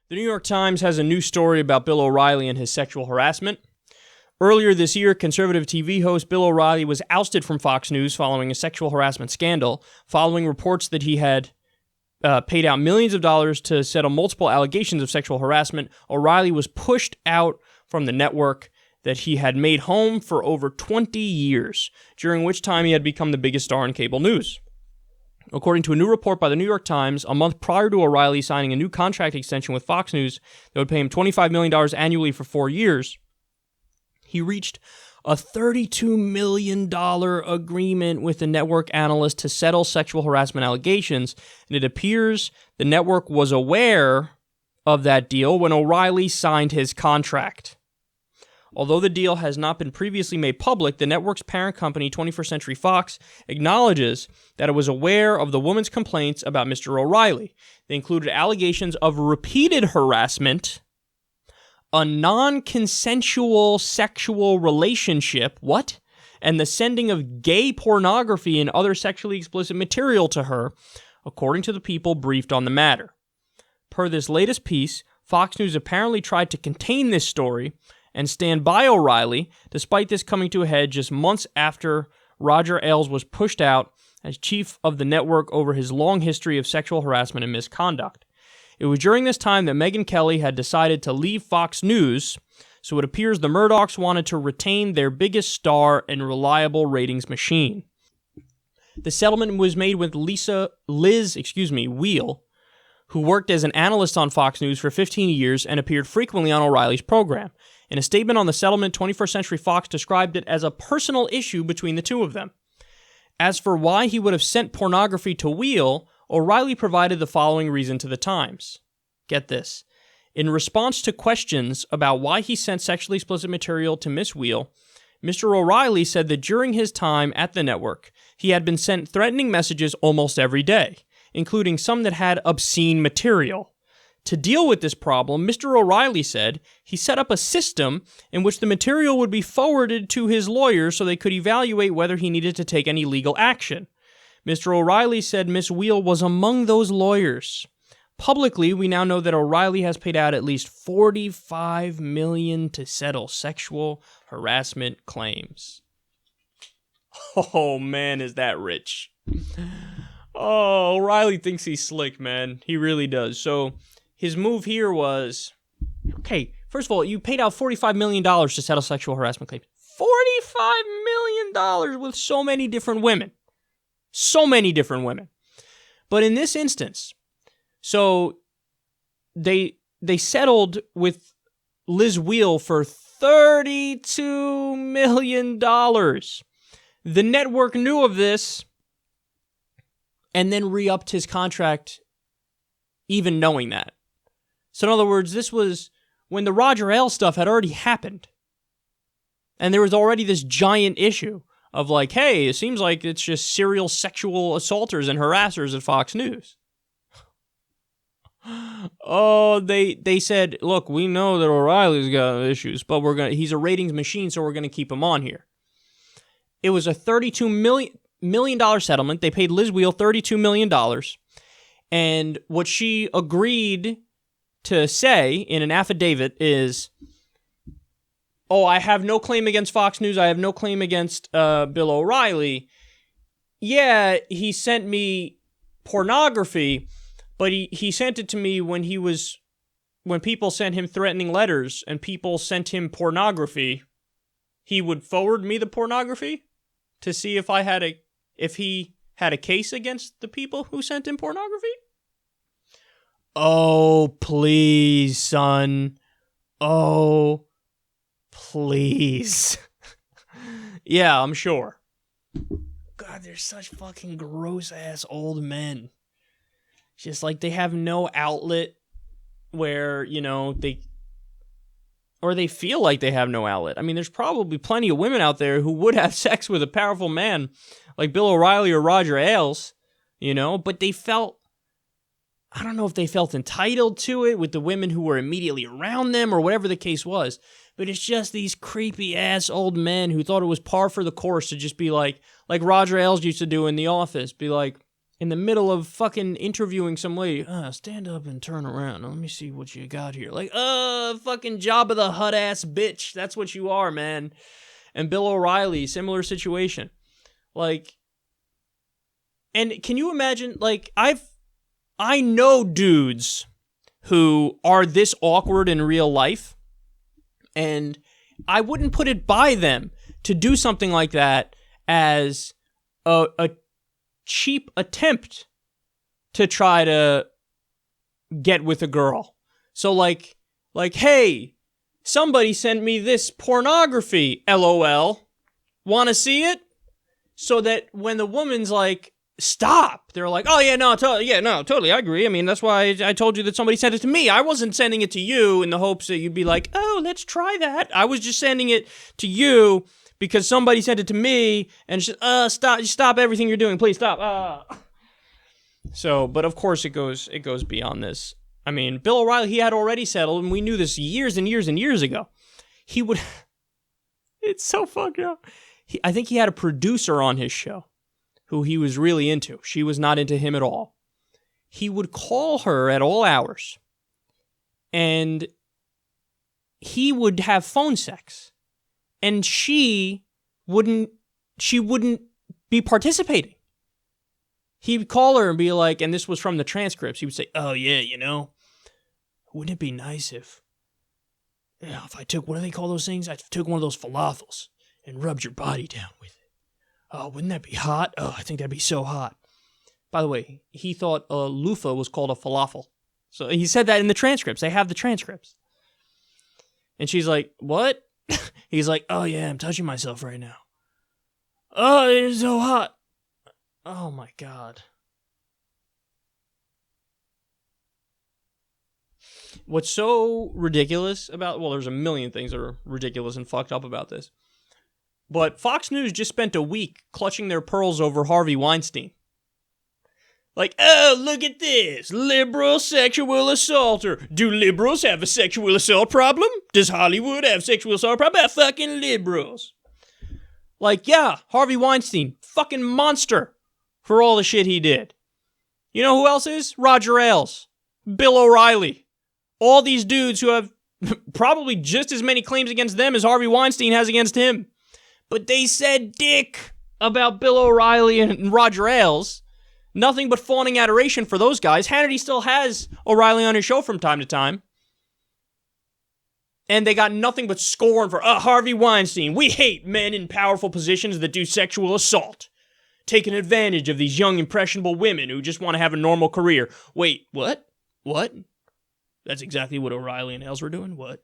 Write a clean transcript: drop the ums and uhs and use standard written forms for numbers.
The New York Times has a new story about Bill O'Reilly and his sexual harassment. Earlier this year, conservative TV host Bill O'Reilly was ousted from Fox News following a sexual harassment scandal, following reports that he had paid out millions of dollars to settle multiple allegations of sexual harassment. O'Reilly was pushed out from the network that he had made home for over 20 years, during which time he had become the biggest star in cable news. According to a new report by the New York Times, a month prior to O'Reilly signing a new contract extension with Fox News that would pay him $25 million annually for 4 years, he reached a $32 million agreement with the network analyst to settle sexual harassment allegations, and it appears the network was aware of that deal when O'Reilly signed his contract. Although the deal has not been previously made public, the network's parent company, 21st Century Fox, acknowledges that it was aware of the woman's complaints about Mr. O'Reilly. They included allegations of repeated harassment, a non-consensual sexual relationship, and the sending of gay pornography and other sexually explicit material to her, according to the people briefed on the matter. Per this latest piece, Fox News apparently tried to contain this story and stand by O'Reilly, despite this coming to a head just months after Roger Ailes was pushed out as chief of the network over his long history of sexual harassment and misconduct. It was during this time that Megyn Kelly had decided to leave Fox News, so it appears the Murdochs wanted to retain their biggest star and reliable ratings machine. The settlement was made with Liz Wheel, who worked as an analyst on Fox News for 15 years and appeared frequently on O'Reilly's program. In a statement on the settlement, 21st Century Fox described it as a personal issue between the two of them. As for why he would have sent pornography to Wheel, O'Reilly provided the following reason to the Times. Get this. In response to questions about why he sent sexually explicit material to Miss Wheel, Mr. O'Reilly said that during his time at the network, he had been sent threatening messages almost every day, including some that had obscene material. To deal with this problem, Mr. O'Reilly said he set up a system in which the material would be forwarded to his lawyers so they could evaluate whether he needed to take any legal action. Mr. O'Reilly said Miss Wheel was among those lawyers. Publicly, we now know that O'Reilly has paid out at least $45 million to settle sexual harassment claims. Oh, man, is that rich. Oh, O'Reilly thinks he's slick, man. He really does. So his move here was, okay, first of all, you paid out $45 million to settle sexual harassment claims. $45 million with so many different women. So many different women. But in this instance, so they settled with Liz Wheel for $32 million. The network knew of this and then re-upped his contract even knowing that. So in other words, this was when the Roger Ailes stuff had already happened. And there was already this giant issue of like, hey, it seems like it's just serial sexual assaulters and harassers at Fox News. Oh, they said, look, we know that O'Reilly's got issues, but he's a ratings machine, so we're going to keep him on here. It was a $32 million settlement. They paid Liz Wheel $32 million. And what she agreed to say in an affidavit is, oh, I have no claim against Fox News. I have no claim against Bill O'Reilly. Yeah, he sent me pornography, but he sent it to me when people sent him threatening letters and people sent him pornography. He would forward me the pornography to see if he had a case against the people who sent him pornography. Oh, please, son. Oh, please. Yeah, I'm sure. God, they're such fucking gross-ass old men. Just like they have no outlet where, they feel like they have no outlet. I mean, there's probably plenty of women out there who would have sex with a powerful man like Bill O'Reilly or Roger Ailes, but they felt, I don't know if they felt entitled to it with the women who were immediately around them or whatever the case was, but it's just these creepy-ass old men who thought it was par for the course to just be like Roger Ailes used to do in The Office, be like, in the middle of fucking interviewing some lady. Stand up and turn around. Let me see what you got here. Like, fucking Jabba the Hutt ass bitch. That's what you are, man. And Bill O'Reilly, similar situation. Like, and can you imagine, like, I know dudes who are this awkward in real life, and I wouldn't put it by them to do something like that as a cheap attempt to try to get with a girl. So like, hey, somebody sent me this pornography, LOL. Want to see it? So that when the woman's like, stop, they're like, oh yeah, no, totally, I agree. I mean, that's why I told you that somebody sent it to me. I wasn't sending it to you in the hopes that you'd be like, oh, let's try that. I was just sending it to you because somebody sent it to me, and stop everything you're doing, please stop. So, but of course it goes beyond this. I mean, Bill O'Reilly, he had already settled, and we knew this years and years and years ago. He would, it's so fucked up. I think he had a producer on his show who he was really into. She was not into him at all. He would call her at all hours, and he would have phone sex. And she wouldn't be participating. He'd call her and be like, and this was from the transcripts, he would say, oh yeah, wouldn't it be nice if I took, what do they call those things? I took one of those falafels and rubbed your body down with it. Oh, wouldn't that be hot? Oh, I think that'd be so hot. By the way, he thought a loofah was called a falafel. So he said that in the transcripts. They have the transcripts. And she's like, what? He's like, oh yeah, I'm touching myself right now. Oh, it's so hot. Oh my God. What's so ridiculous about, well, there's a million things that are ridiculous and fucked up about this. But Fox News just spent a week clutching their pearls over Harvey Weinstein. Like, oh, look at this. Liberal sexual assaulter. Do liberals have a sexual assault problem? Does Hollywood have sexual assault problem? Fucking liberals. Like, yeah, Harvey Weinstein, fucking monster for all the shit he did. You know who else is? Roger Ailes, Bill O'Reilly. All these dudes who have probably just as many claims against them as Harvey Weinstein has against him. But they said dick about Bill O'Reilly and Roger Ailes. Nothing but fawning adoration for those guys. Hannity still has O'Reilly on his show from time to time. And they got nothing but scorn for Harvey Weinstein. We hate men in powerful positions that do sexual assault. Taking advantage of these young, impressionable women who just want to have a normal career. Wait, what? What? That's exactly what O'Reilly and Ailes were doing? What?